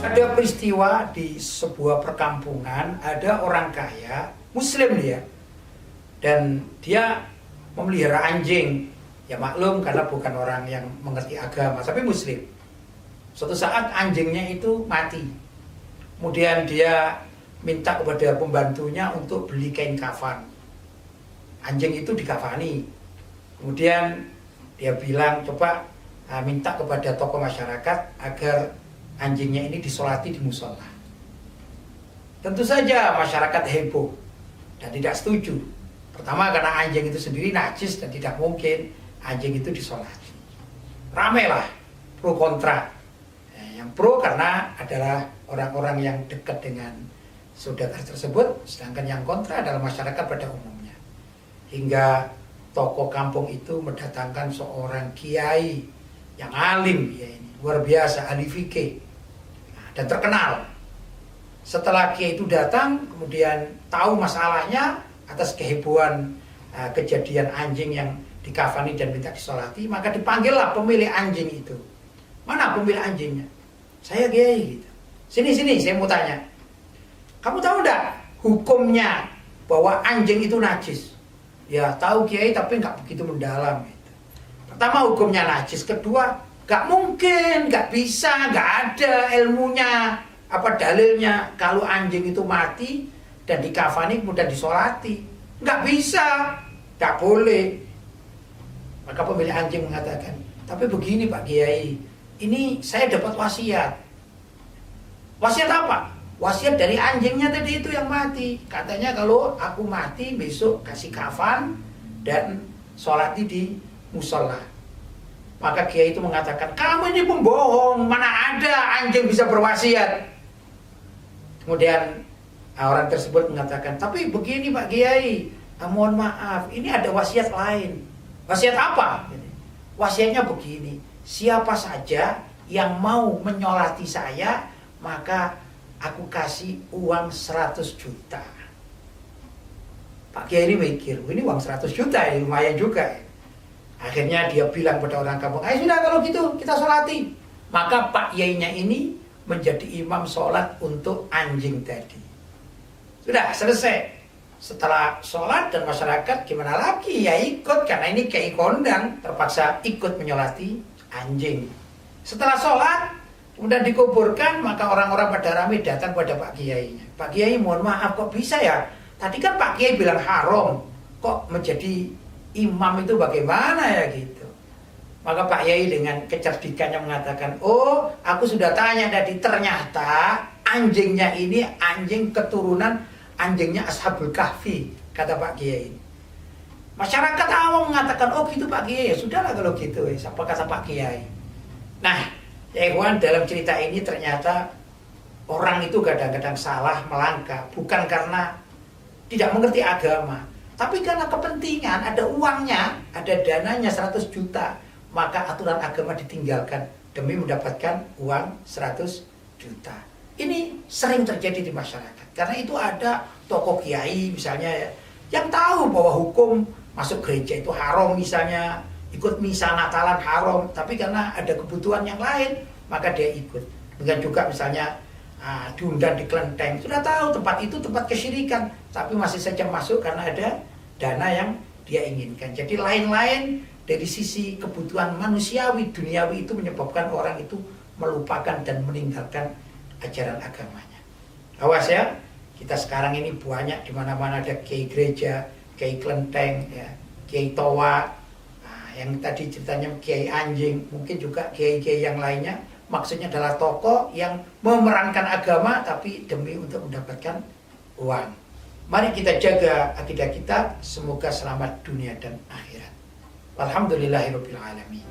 Ada peristiwa di sebuah perkampungan, ada orang kaya, Muslim dia, dan dia memelihara anjing. Ya maklum karena bukan orang yang mengerti agama, tapi Muslim. Suatu saat anjingnya itu mati. Kemudian dia minta kepada pembantunya untuk beli kain kafan. Anjing itu dikafani. Kemudian dia bilang, coba minta kepada tokoh masyarakat agar anjingnya ini disolati di musola. Tentu saja masyarakat heboh dan tidak setuju. Pertama karena anjing itu sendiri najis dan tidak mungkin anjing itu disolati. Ramailah pro kontra. Yang pro karena adalah orang-orang yang dekat dengan saudagar tersebut, sedangkan yang kontra adalah masyarakat pada umumnya. Hingga tokoh kampung itu mendatangkan seorang kiai yang alim, ya ini luar biasa, ahli fikih dan terkenal. Setelah kiai itu datang, kemudian tahu masalahnya atas kehebohan kejadian anjing yang dikafani dan minta disolati, maka dipanggillah pemilik anjing itu. Mana pemilik anjingnya? Saya kiai gitu. Sini saya mau tanya. Kamu tahu enggak hukumnya bahwa anjing itu najis? Ya tahu kiai tapi nggak begitu mendalam gitu. Pertama hukumnya najis, kedua nggak mungkin, nggak bisa, nggak ada ilmunya, apa dalilnya kalau anjing itu mati dan dikafani kemudian disolati? Nggak bisa, nggak boleh. Maka pemilik anjing mengatakan, tapi begini Pak Kiai, ini saya dapat wasiat. Wasiat apa? Wasiat dari anjingnya tadi itu yang mati. Katanya kalau aku mati besok kasih kafan dan sholati di musola. Maka Kiai itu mengatakan, kamu ini pembohong, mana ada anjing bisa berwasiat. Kemudian orang tersebut mengatakan, tapi begini Pak Kiai, mohon maaf, ini ada wasiat lain. Wasiat apa? Wasiatnya begini, siapa saja yang mau menyolati saya, maka aku kasih uang 100 juta. Pak Kiai ini mikir, ini uang 100 juta ya, lumayan juga ya. Akhirnya dia bilang pada orang kampung, ayo sudah kalau gitu kita sholati. Maka Pak Kiainya ini menjadi imam sholat untuk anjing tadi. Sudah selesai. Setelah sholat dan masyarakat gimana lagi, ya ikut, karena ini kiai kondang, terpaksa ikut menyolati anjing. Setelah sholat kemudian dikuburkan, maka orang-orang pada ramai datang pada Pak Kiainya. Pak Kiai mohon maaf, kok bisa ya, tadi kan Pak Kiai bilang haram, kok menjadi imam itu bagaimana ya gitu. Maka Pak Kiai dengan kecerdikannya mengatakan, oh aku sudah tanya tadi, ternyata anjingnya ini anjing keturunan anjingnya Ashabul Kahfi, kata Pak Kiai. Masyarakat awam mengatakan, oh gitu Pak Kiai, ya sudahlah kalau gitu, apa kata Pak Kiai. Nah, ya ikhwan, dalam cerita ini ternyata orang itu kadang-kadang salah melangkah, bukan karena tidak mengerti agama, tapi karena kepentingan, ada uangnya, ada dananya 100 juta, maka aturan agama ditinggalkan demi mendapatkan uang 100 juta. Ini sering terjadi di masyarakat, karena itu ada tokoh kiai misalnya ya, yang tahu bahwa hukum masuk gereja itu haram misalnya, ikut misa Natalan haram, tapi karena ada kebutuhan yang lain, maka dia ikut. Dengan juga misalnya diundang di kelenteng, sudah tahu tempat itu tempat kesyirikan, tapi masih saja masuk karena ada dana yang dia inginkan. Jadi lain-lain dari sisi kebutuhan manusiawi, duniawi itu menyebabkan orang itu melupakan dan meninggalkan ajaran agamanya. Awas ya, kita sekarang ini banyak di mana-mana ada kiai gereja, kiai kelenteng, ya, kiai toa, yang tadi ceritanya kiai anjing, mungkin juga kiai-kiai yang lainnya. Maksudnya adalah tokoh yang memerankan agama tapi demi untuk mendapatkan uang. Mari kita jaga akidah kita, semoga selamat dunia dan akhirat. Alhamdulillahirabbil alamin.